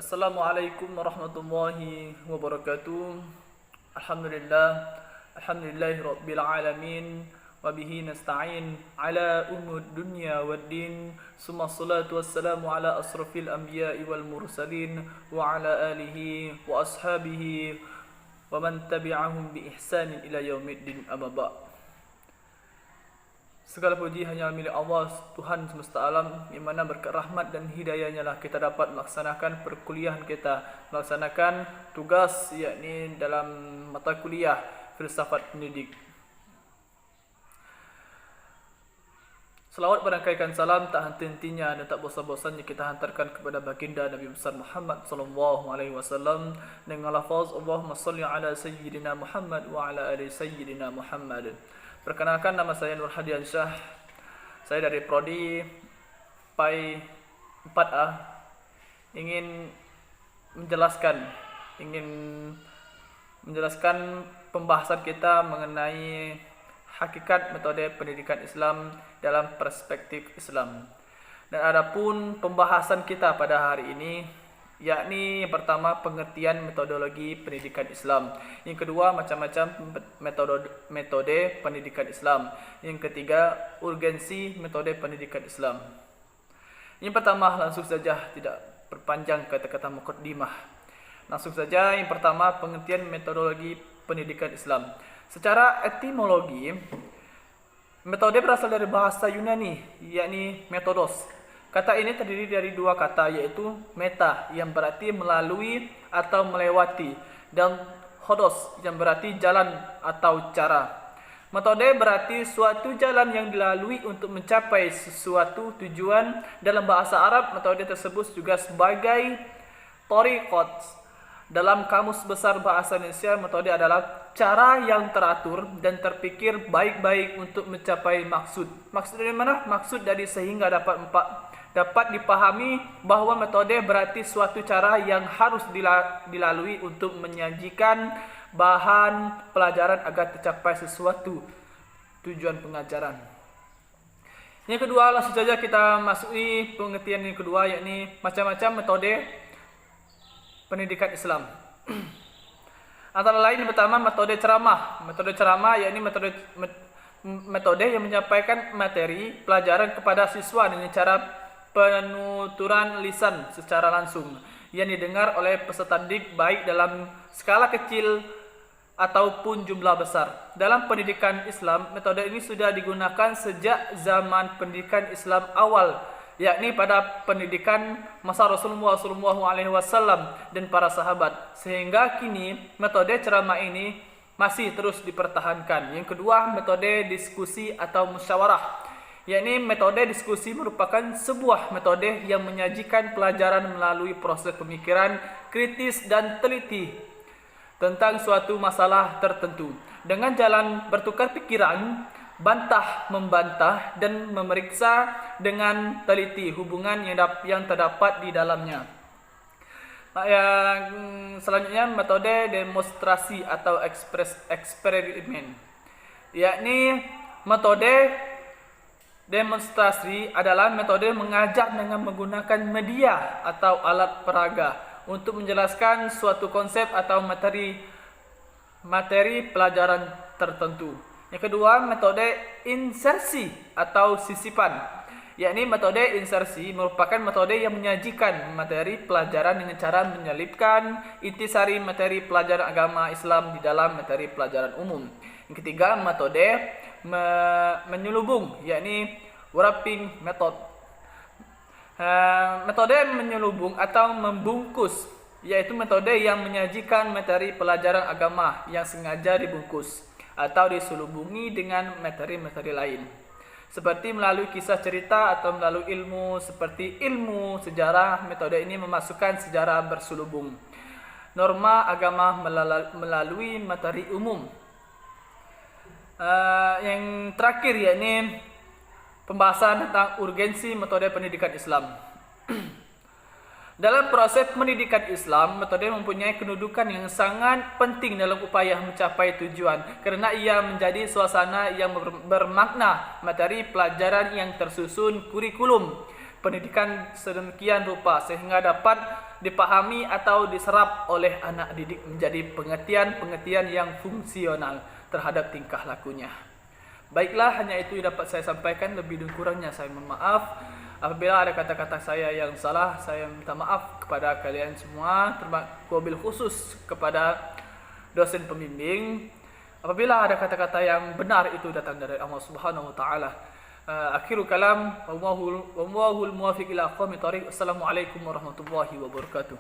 Assalamualaikum warahmatullahi wabarakatuh. Alhamdulillah, alhamdulillahi rabbil alamin. Wabihi nasta'in ala umud dunya waddin. Summa salatu wassalamu ala asrafil anbiya'i wal mursalin wa ala alihi wa ashabihi wa man tabi'ahum bi ihsanin ila yaumiddin, amma ba'. Segala puji hanya milik Allah, Tuhan semesta alam, di mana berkat rahmat dan hidayahnya lah kita dapat melaksanakan perkuliahan kita, melaksanakan tugas yakni dalam mata kuliah filsafat pendidik. Selawat berangkaikan salam tak henti-hentinya dan tak bosan-bosannya kita hantarkan kepada baginda Nabi besar Muhammad sallallahu alaihi wasallam dengan lafaz Allahumma salli ala sayyidina Muhammad wa ala ali sayyidina Muhammad. Perkenalkan, nama saya Nur Hadian Syah. Saya dari Prodi PAI 4A. Ingin menjelaskan pembahasan kita mengenai hakikat metode pendidikan Islam dalam perspektif Islam. Dan adapun pembahasan kita pada hari ini, yakni yang pertama pengertian metodologi pendidikan Islam, yang kedua macam-macam metode pendidikan Islam, yang ketiga urgensi metode pendidikan Islam. Yang pertama, langsung saja tidak perpanjang kata-kata muqaddimah. Langsung saja, yang pertama pengertian metodologi pendidikan Islam. Secara etimologi, metode berasal dari bahasa Yunani, yakni metodos. Kata ini terdiri dari dua kata, yaitu meta yang berarti melalui atau melewati, dan hodos yang berarti jalan atau cara. Metode berarti suatu jalan yang dilalui untuk mencapai sesuatu tujuan. Dalam bahasa Arab, metode tersebut juga sebagai thariqat. Dalam Kamus Besar Bahasa Indonesia, metode adalah cara yang teratur dan terpikir baik-baik untuk mencapai maksud. Maksud dari mana? Maksud dari sehingga dapat dipahami bahwa metode berarti suatu cara yang harus dilalui untuk menyajikan bahan pelajaran agar tercapai sesuatu tujuan pengajaran. Yang kedua, langsung saja kita masuki pengertian yang kedua, yakni macam-macam metode pendidikan Islam. Antara lain, yang pertama metode ceramah. Metode ceramah yakni metode yang menyampaikan materi pelajaran kepada siswa dengan cara penuturan lisan secara langsung yang didengar oleh peserta didik baik dalam skala kecil ataupun jumlah besar. Dalam pendidikan Islam, metode ini sudah digunakan sejak zaman pendidikan Islam awal, yakni pada pendidikan masa Rasulullah SAW dan para sahabat, sehingga kini metode ceramah ini masih terus dipertahankan. Yang kedua, metode diskusi atau musyawarah, yakni metode diskusi merupakan sebuah metode yang menyajikan pelajaran melalui proses pemikiran kritis dan teliti tentang suatu masalah tertentu dengan jalan bertukar pikiran, bantah-membantah, dan memeriksa dengan teliti hubungan yang terdapat di dalamnya. Yang selanjutnya, metode demonstrasi atau eksperimen, yakni metode demonstrasi adalah metode mengajar dengan menggunakan media atau alat peraga untuk menjelaskan suatu konsep atau materi pelajaran tertentu. Yang kedua, metode insersi atau sisipan, yakni metode insersi merupakan metode yang menyajikan materi pelajaran dengan cara menyelipkan intisari materi pelajaran agama Islam di dalam materi pelajaran umum. Yang ketiga, metode menyelubung, yakni wrapping method. Metode menyelubung atau membungkus, yaitu metode yang menyajikan materi pelajaran agama yang sengaja dibungkus atau diselubungi dengan materi-materi lain, seperti melalui kisah cerita atau melalui ilmu seperti ilmu sejarah. Metode ini memasukkan sejarah berselubung norma agama melalui materi umum. Yang terakhir, yakni pembahasan tentang urgensi metode pendidikan Islam. Dalam proses pendidikan Islam, metode mempunyai kedudukan yang sangat penting dalam upaya mencapai tujuan, kerana ia menjadi suasana yang bermakna materi pelajaran yang tersusun kurikulum pendidikan sedemikian rupa sehingga dapat dipahami atau diserap oleh anak didik menjadi pengertian-pengertian yang fungsional terhadap tingkah lakunya. Baiklah, hanya itu yang dapat saya sampaikan. Lebih dan kurangnya saya mohon maaf. Apabila ada kata-kata saya yang salah, saya minta maaf kepada kalian semua, terwabil khusus kepada dosen pembimbing. Apabila ada kata-kata yang benar, itu datang dari Allah Subhanahu wa taala. Akhirul kalam, wallahul muwaffiq ila aqwamit thoriq. Assalamualaikum warahmatullahi wabarakatuh.